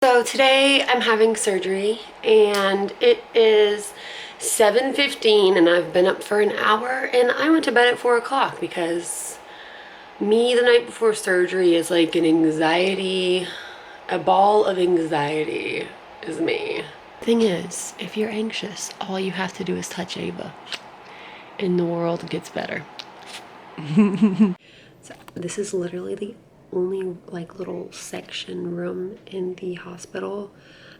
So today I'm having surgery and it is 7:15 and I've been up for an hour and I went to bed at 4 o'clock because me the night before surgery is like a ball of anxiety is me. Thing is, if you're anxious, all you have to do is touch Ava and the world gets better. So this is literally the only like little section room in the hospital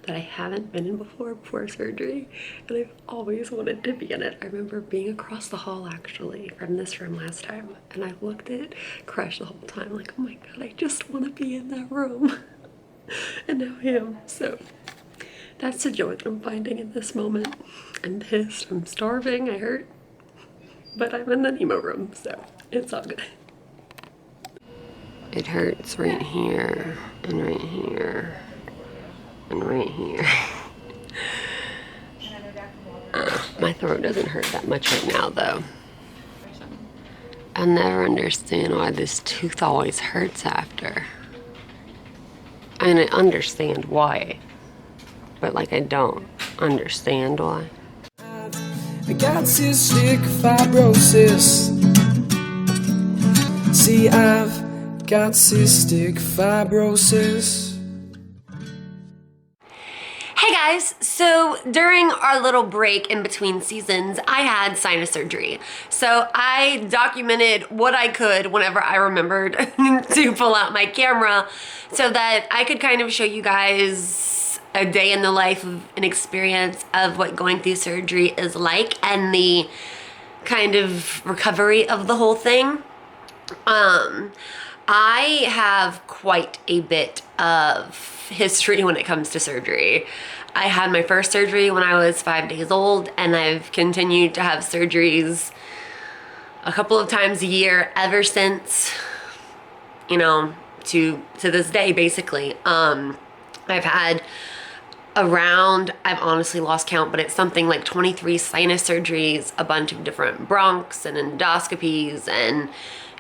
that I haven't been in before surgery, and I've always wanted to be in it. I remember being across the hall actually from this room last time, and I looked at Crush the whole time like, oh my god, I just want to be in that room. And now I am. So that's the joy that I'm finding in this moment. I'm pissed, I'm starving, I hurt, but I'm in the Nemo room, so it's all good. It hurts right here, and right here, and right here. My throat doesn't hurt that much right now, though. I never understand why this tooth always hurts after. And I understand why, but like I don't understand why. I got cystic fibrosis. See, I've got cystic fibrosis. Hey guys, so during our little break in between seasons, I had sinus surgery. So I documented what I could whenever I remembered to pull out my camera so that I could kind of show you guys a day in the life of an experience of what going through surgery is like and the kind of recovery of the whole thing. I have quite a bit of history when it comes to surgery. I had my first surgery when I was 5 days old, and I've continued to have surgeries a couple of times a year ever since, you know, to this day, basically. I've had I've honestly lost count, but it's something like 23 sinus surgeries, a bunch of different bronchs and endoscopies, and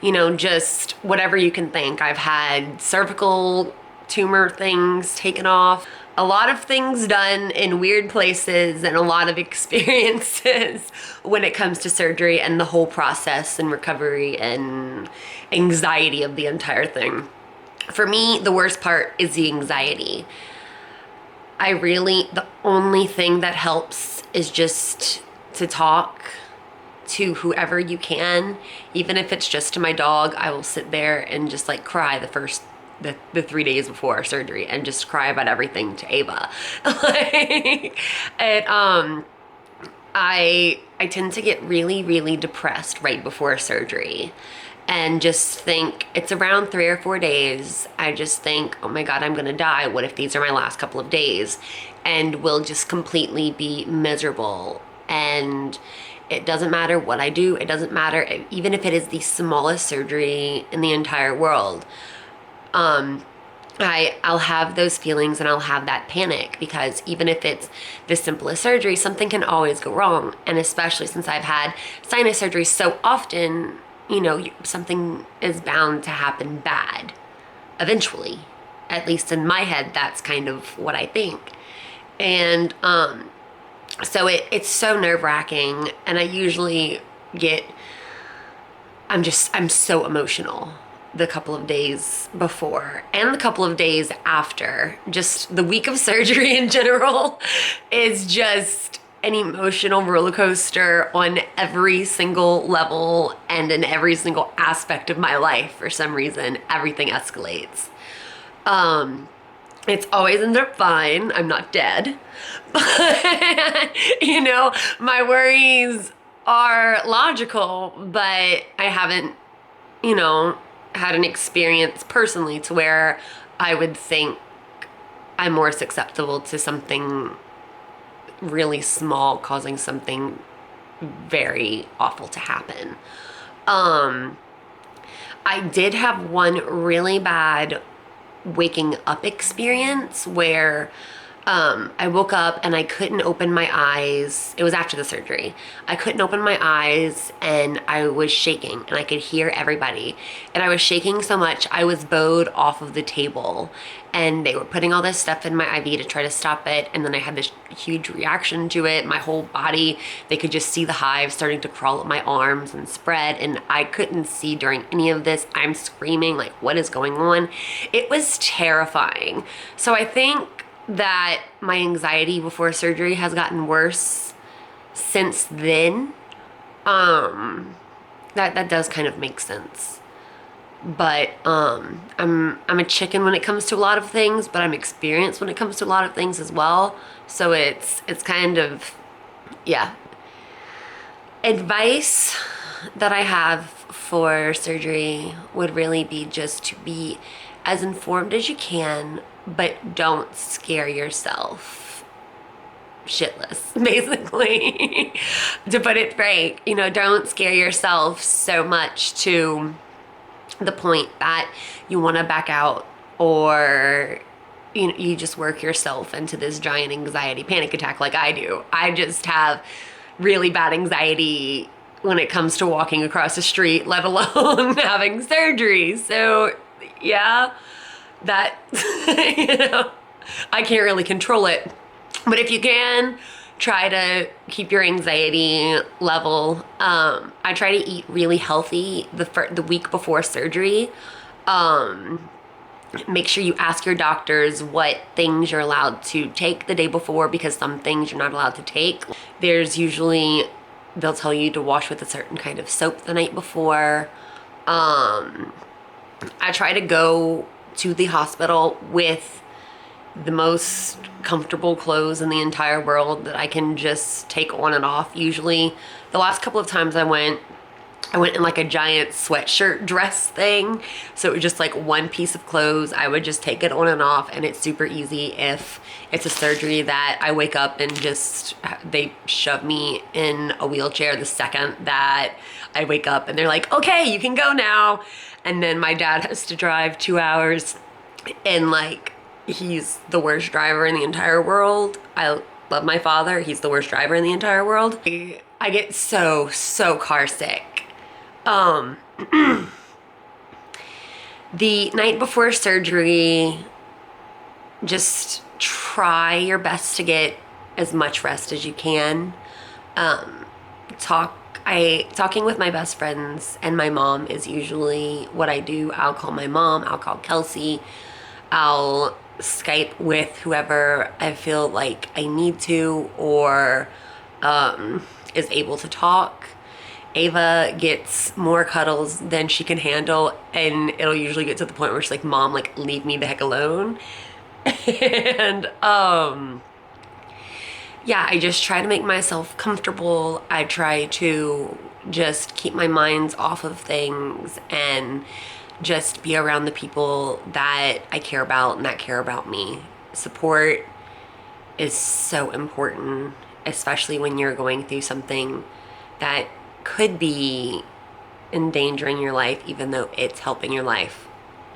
you know, just whatever you can think. I've had cervical tumor things taken off, a lot of things done in weird places, and a lot of experiences when it comes to surgery and the whole process and recovery and anxiety of the entire thing. For me, the worst part is the anxiety. The only thing that helps is just to talk to whoever you can, even if it's just to my dog. I will sit there and just like cry the 3 days before surgery and just cry about everything to Ava. I tend to get really depressed right before surgery and just think it's around 3 or 4 days. I just think, oh my god, I'm gonna die. What if these are my last couple of days? And will just completely be miserable. And it doesn't matter what I do. It doesn't matter, even if it is the smallest surgery in the entire world. I'll have those feelings and I'll have that panic, because even if it's the simplest surgery, something can always go wrong. And especially since I've had sinus surgery so often, you know, something is bound to happen bad eventually. At least in my head, that's kind of what I think. And, so it's so nerve-wracking, and I usually I'm so emotional the couple of days before and the couple of days after. Just the week of surgery in general is just an emotional roller coaster on every single level and in every single aspect of my life. For some reason, everything escalates. It's always ended up fine. I'm not dead. But, you know, my worries are logical, but I haven't, you know, had an experience personally to where I would think I'm more susceptible to something really small causing something very awful to happen. I did have one really bad waking up experience where I woke up and I couldn't open my eyes. It was after the surgery. I couldn't open my eyes and I was shaking and I could hear everybody. And I was shaking so much I was bowed off of the table. And they were putting all this stuff in my IV to try to stop it. And then I had this huge reaction to it. My whole body, they could just see the hives starting to crawl up my arms and spread. And I couldn't see during any of this. I'm screaming like, what is going on? It was terrifying. So I think that my anxiety before surgery has gotten worse since then. That does kind of make sense. But I'm a chicken when it comes to a lot of things, but I'm experienced when it comes to a lot of things as well. So it's kind of, yeah. Advice that I have for surgery would really be just to be as informed as you can, but don't scare yourself shitless, basically. To put it frank, don't scare yourself so much to the point that you want to back out, or you just work yourself into this giant anxiety panic attack like I do. I just have really bad anxiety when it comes to walking across the street, let alone having surgery. So yeah, that, I can't really control it. But if you can, try to keep your anxiety level. I try to eat really healthy the week before surgery. Make sure you ask your doctors what things you're allowed to take the day before, because some things you're not allowed to take. There's usually, they'll tell you to wash with a certain kind of soap the night before. I try to go to the hospital with the most comfortable clothes in the entire world that I can just take on and off. Usually the last couple of times I went in like a giant sweatshirt dress thing. So it was just like one piece of clothes. I would just take it on and off, and it's super easy if it's a surgery that I wake up and just, they shove me in a wheelchair the second that I wake up and they're like, okay, you can go now. And then my dad has to drive 2 hours, and like, he's the worst driver in the entire world. I love my father. He's the worst driver in the entire world. I get so car sick. The night before surgery, just try your best to get as much rest as you can. Talking with my best friends and my mom is usually what I do. I'll call my mom, I'll call Kelsey, I'll Skype with whoever I feel like I need to, or is able to talk. Ava gets more cuddles than she can handle, and it'll usually get to the point where she's like, Mom, like, leave me the heck alone. And yeah, I just try to make myself comfortable. I try to just keep my mind off of things and just be around the people that I care about and that care about me. Support is so important, especially when you're going through something that could be endangering your life, even though it's helping your life.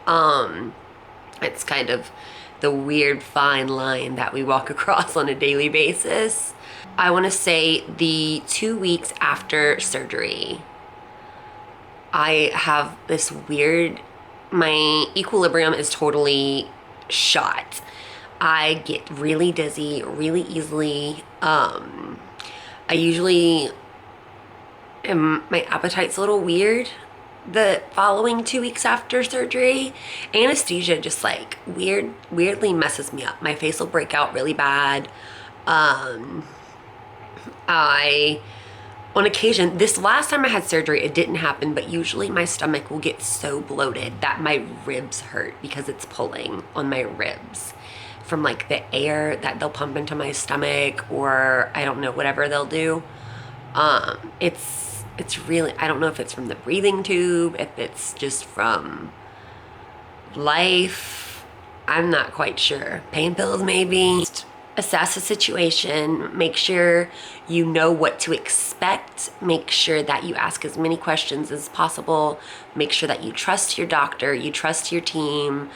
It's kind of the weird fine line that we walk across on a daily basis. I want to say the 2 weeks after surgery, I have this weird, my equilibrium is totally shot. I get really dizzy really easily. I usually my appetite's a little weird the following 2 weeks after surgery. Anesthesia just like weirdly messes me up. My face will break out really bad. On occasion, this last time I had surgery, it didn't happen, but usually my stomach will get so bloated that my ribs hurt because it's pulling on my ribs from like the air that they'll pump into my stomach, or I don't know, whatever they'll do. It's really, I don't know if it's from the breathing tube, if it's just from life. I'm not quite sure. Pain pills maybe. Just assess the situation. Make sure you know what to expect. Make sure that you ask as many questions as possible. Make sure that you trust your doctor, you trust your team,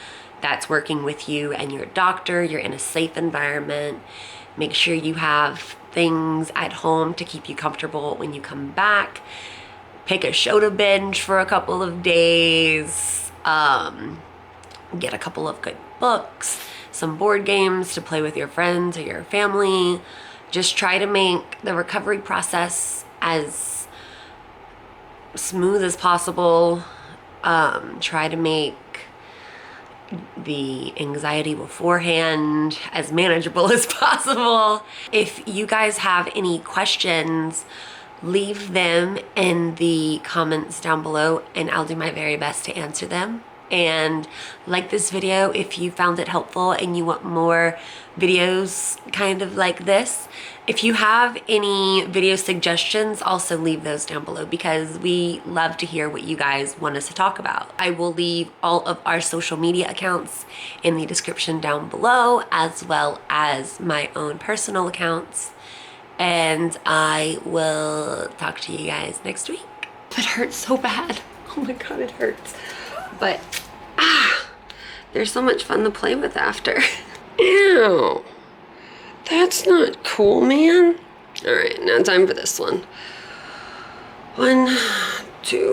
that's working with you and your doctor. You're in a safe environment. Make sure you have things at home to keep you comfortable when you come back. Pick a show to binge for a couple of days. Get a couple of good books, some board games to play with your friends or your family. Just try to make the recovery process as smooth as possible. Try to make the anxiety beforehand as manageable as possible. If you guys have any questions, leave them in the comments down below and I'll do my very best to answer them. And like this video if you found it helpful and you want more videos kind of like this. If you have any video suggestions, also leave those down below because we love to hear what you guys want us to talk about. I will leave all of our social media accounts in the description down below, as well as my own personal accounts. And I will talk to you guys next week. It hurts so bad. Oh my God, it hurts. But, they're so much fun to play with after. Ew. That's not cool, man. All right, now time for this one. 1, 2.